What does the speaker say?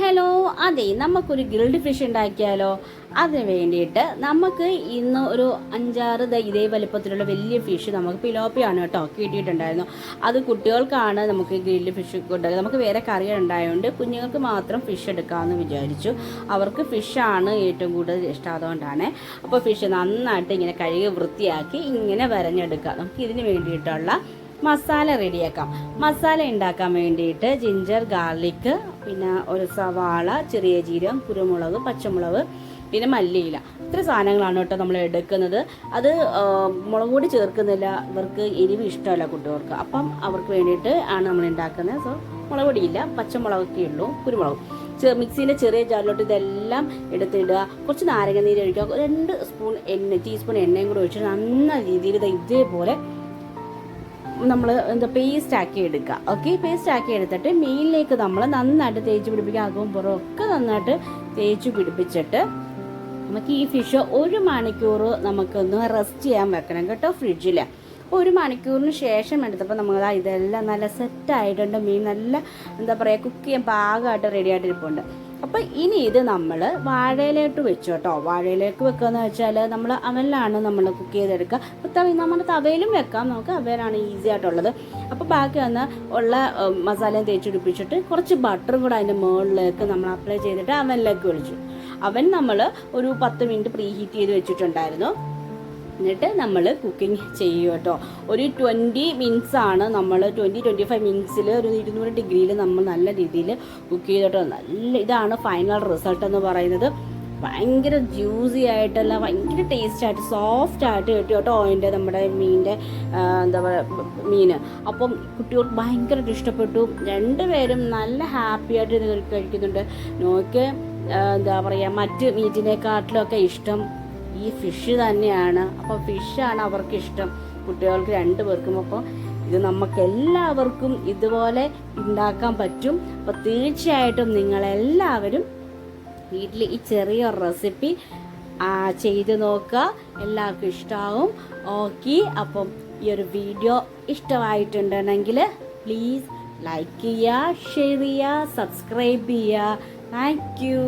Hello. അതെ, നമുക്കൊരു grilled fish ഉണ്ടാക്കിയാലോ? അതിന് വേണ്ടിയിട്ട് നമുക്ക് ഇന്ന് ഒരു 5-6 ഇതേ വലിപ്പത്തിലുള്ള വലിയ ഫിഷ് നമുക്ക് പിലോപ്പിയാണ് കേട്ടോ കിട്ടിയിട്ടുണ്ടായിരുന്നു. അത് കുട്ടികൾക്കാണ് നമുക്ക് ഗ്രിൽഡ് ഫിഷ് കൊണ്ടുപോയി. നമുക്ക് വേറെ കറികൾ ഉണ്ടായതുകൊണ്ട് കുഞ്ഞുങ്ങൾക്ക് മാത്രം ഫിഷ് എടുക്കാമെന്ന് വിചാരിച്ചു. അവർക്ക് ഫിഷാണ് ഏറ്റവും കൂടുതൽ ഇഷ്ടം, അതുകൊണ്ടാണ്. അപ്പോൾ ഫിഷ് നന്നായിട്ട് ഇങ്ങനെ കഴുകി വൃത്തിയാക്കി ഇങ്ങനെ വരഞ്ഞെടുക്കുക. നമുക്ക് ഇതിന് വേണ്ടിയിട്ടുള്ള മസാല റെഡിയാക്കാം. മസാല ഉണ്ടാക്കാൻ വേണ്ടിയിട്ട് ജിഞ്ചർ, ഗാർലിക്ക്, പിന്നെ ഒരു സവാള, ചെറിയ ജീരകം, കുരുമുളക്, പച്ചമുളക്, പിന്നെ മല്ലിയില. ഇത്ര സാധനങ്ങളാണ് കേട്ടോ നമ്മൾ എടുക്കുന്നത്. അത് മുളക് പൊടി ചേർക്കുന്നില്ല, ഇവർക്ക് എരിവ് ഇഷ്ടമല്ല കുട്ടികൾക്ക്. അപ്പം അവർക്ക് വേണ്ടിയിട്ട് ആണ് നമ്മൾ ഉണ്ടാക്കുന്നത്. സോ മുളക് പൊടിയില്ല, പച്ചമുളകൊക്കെ ഉള്ളൂ, കുരുമുളകും. മിക്സീൻ്റെ ചെറിയ ജാറിലോട്ട് ഇതെല്ലാം എടുത്തിടുക. കുറച്ച് നാരങ്ങ നീര് ഒഴിക്കുക. 2 ടീസ്പൂൺ എണ്ണയും കൂടെ ഒഴിച്ചിട്ട് നന്ന രീതിയിൽ ഇതേപോലെ നമ്മൾ പേസ്റ്റ് ആക്കി എടുക്കുക. ഓക്കെ, പേസ്റ്റ് ആക്കി എടുത്തിട്ട് മീനിലേക്ക് നമ്മൾ നന്നായിട്ട് തേച്ച് പിടിപ്പിക്കുക. അകവും പുറമൊക്കെ നന്നായിട്ട് തേച്ച് പിടിപ്പിച്ചിട്ട് നമുക്ക് ഈ ഫിഷ് 1 മണിക്കൂർ നമുക്കൊന്ന് റെസ്റ്റ് ചെയ്യാൻ വെക്കണം കേട്ടോ ഫ്രിഡ്ജിൽ. 1 മണിക്കൂറിന് ശേഷം എടുത്തപ്പോൾ നമ്മൾ ഇതെല്ലാം നല്ല സെറ്റായിട്ടുണ്ട്. മീൻ നല്ല കുക്ക് ചെയ്യാൻ പാകമായിട്ട് റെഡി ആയിട്ടിരിപ്പുണ്ട്. അപ്പോൾ ഇനി ഇത് നമ്മൾ വാഴയിലോട്ട് വെച്ചു കേട്ടോ. വാഴയിലേക്ക് വെക്കുകയെന്ന് വെച്ചാൽ നമ്മൾ അവനിലാണ് നമ്മൾ കുക്ക് ചെയ്തെടുക്കുക. അപ്പോൾ നമ്മുടെ തവയിലും വെക്കാം, നമുക്ക് അവയിലാണ് ഈസി ആയിട്ടുള്ളത്. അപ്പോൾ ബാക്കി ഉള്ള മസാലയും തേച്ചുപിടിപ്പിച്ചിട്ട് കുറച്ച് ബട്ടറും കൂടെ അതിൻ്റെ മുകളിലേക്ക് നമ്മൾ അപ്ലൈ ചെയ്തിട്ട് അവനിലേക്ക് ഒഴിച്ചു. അവൻ നമ്മൾ ഒരു 10 മിനിറ്റ് പ്രീ ഹീറ്റ് ചെയ്ത് വെച്ചിട്ടുണ്ടായിരുന്നു. എന്നിട്ട് നമ്മൾ കുക്കിംഗ് ചെയ്യും കേട്ടോ. ഒരു 20 മിനിറ്റ്സ് ആണ് നമ്മൾ 20-25 മിനിറ്റ്സിൽ ഒരു 200 ഡിഗ്രിയിൽ നമ്മൾ നല്ല രീതിയിൽ കുക്ക് ചെയ്തിട്ടോ. ഇതാണ് ഫൈനൽ റിസൾട്ട് എന്ന് പറയുന്നത്. ഭയങ്കര ജ്യൂസി ആയിട്ടല്ല, ഭയങ്കര ടേസ്റ്റ് ആയിട്ട് സോഫ്റ്റ് ആയിട്ട് കിട്ടി കേട്ടോ നമ്മുടെ മീനിൻ്റെ മീൻ. അപ്പം കുട്ടികൾക്ക് ഭയങ്കരമായിട്ട് ഇഷ്ടപ്പെട്ടു. 2 പേരും നല്ല ഹാപ്പി ആയിട്ട് ഇത് കഴിക്കുന്നുണ്ട്. നോക്ക് മറ്റ് മീറ്റിനെക്കാട്ടിലൊക്കെ ഇഷ്ടം ഈ ഫിഷ് തന്നെയാണ്. അപ്പോൾ ഫിഷാണ് അവർക്ക് ഇഷ്ടം, കുട്ടികൾക്ക് 2 പേർക്കും. അപ്പോൾ ഇത് നമുക്കെല്ലാവർക്കും ഇതുപോലെ ഉണ്ടാക്കാൻ പറ്റും. അപ്പോൾ തീർച്ചയായിട്ടും നിങ്ങളെല്ലാവരും വീട്ടിൽ ഈ ചെറിയ റെസിപ്പി ചെയ്ത് നോക്കുക, എല്ലാവർക്കും ഇഷ്ടമാവും. ഓക്കെ, അപ്പം ഈ ഒരു വീഡിയോ ഇഷ്ടമായിട്ടുണ്ടെങ്കിൽ പ്ലീസ് ലൈക്ക് ചെയ്യുക, ഷെയർ ചെയ്യുക, സബ്സ്ക്രൈബ് ചെയ്യുക. Thank you.